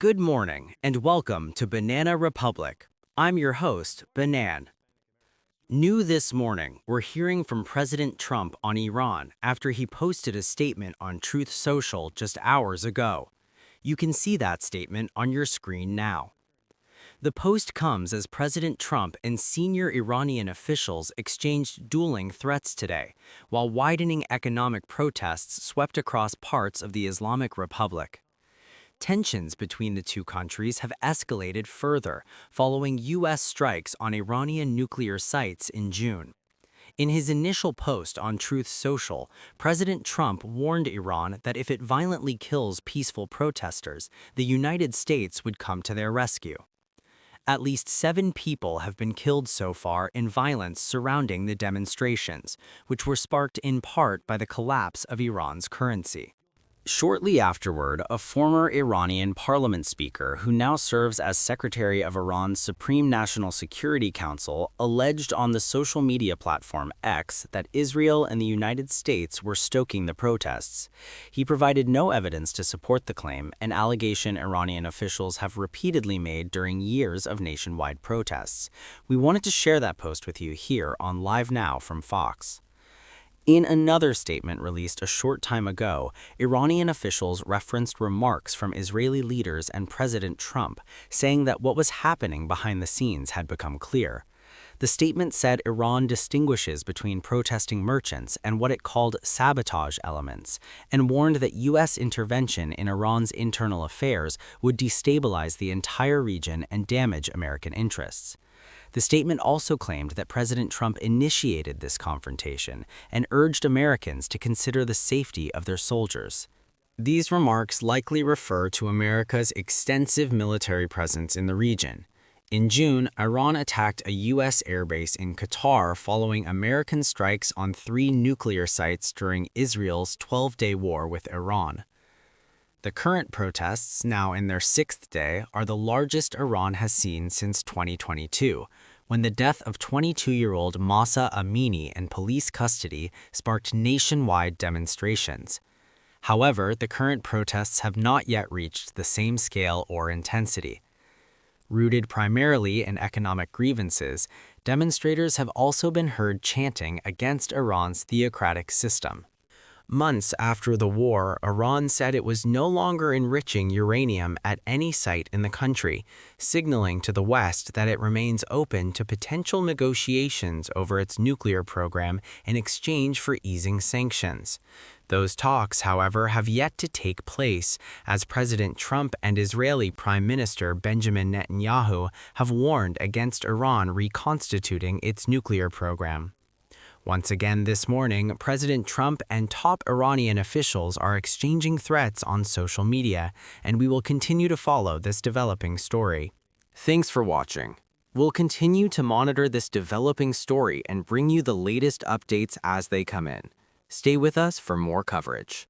Good morning and welcome to Banana Republic. I'm your host, Banan. New this morning, we're hearing from President Trump on Iran after he posted a statement on Truth Social just hours ago. You can see that statement on your screen now. The post comes as President Trump and senior Iranian officials exchanged dueling threats today, while widening economic protests swept across parts of the Islamic Republic. Tensions between the two countries have escalated further following U.S. strikes on Iranian nuclear sites in June. In his initial post on Truth Social, President Trump warned Iran that if it violently kills peaceful protesters, the United States would come to their rescue. At least 7 people have been killed so far in violence surrounding the demonstrations, which were sparked in part by the collapse of Iran's currency. Shortly afterward, a former Iranian parliament speaker who now serves as Secretary of Iran's Supreme National Security Council alleged on the social media platform X that Israel and the United States were stoking the protests. He provided no evidence to support the claim, an allegation Iranian officials have repeatedly made during years of nationwide protests. We wanted to share that post with you here on Live Now from Fox. In another statement released a short time ago, Iranian officials referenced remarks from Israeli leaders and President Trump, saying that what was happening behind the scenes had become clear. The statement said Iran distinguishes between protesting merchants and what it called sabotage elements, and warned that U.S. intervention in Iran's internal affairs would destabilize the entire region and damage American interests. The statement also claimed that President Trump initiated this confrontation and urged Americans to consider the safety of their soldiers. These remarks likely refer to America's extensive military presence in the region. In June, Iran attacked a U.S. airbase in Qatar following American strikes on 3 nuclear sites during Israel's 12-day war with Iran. The current protests, now in their 6th day, are the largest Iran has seen since 2022, when the death of 22-year-old Mahsa Amini in police custody sparked nationwide demonstrations. However, the current protests have not yet reached the same scale or intensity. Rooted primarily in economic grievances, demonstrators have also been heard chanting against Iran's theocratic system. Months after the war, Iran said it was no longer enriching uranium at any site in the country, signaling to the West that it remains open to potential negotiations over its nuclear program in exchange for easing sanctions. Those talks, however, have yet to take place, as President Trump and Israeli Prime Minister Benjamin Netanyahu have warned against Iran reconstituting its nuclear program. Once again this morning, President Trump and top Iranian officials are exchanging threats on social media, and we will continue to follow this developing story. Thanks for watching. We'll continue to monitor this developing story and bring you the latest updates as they come in. Stay with us for more coverage.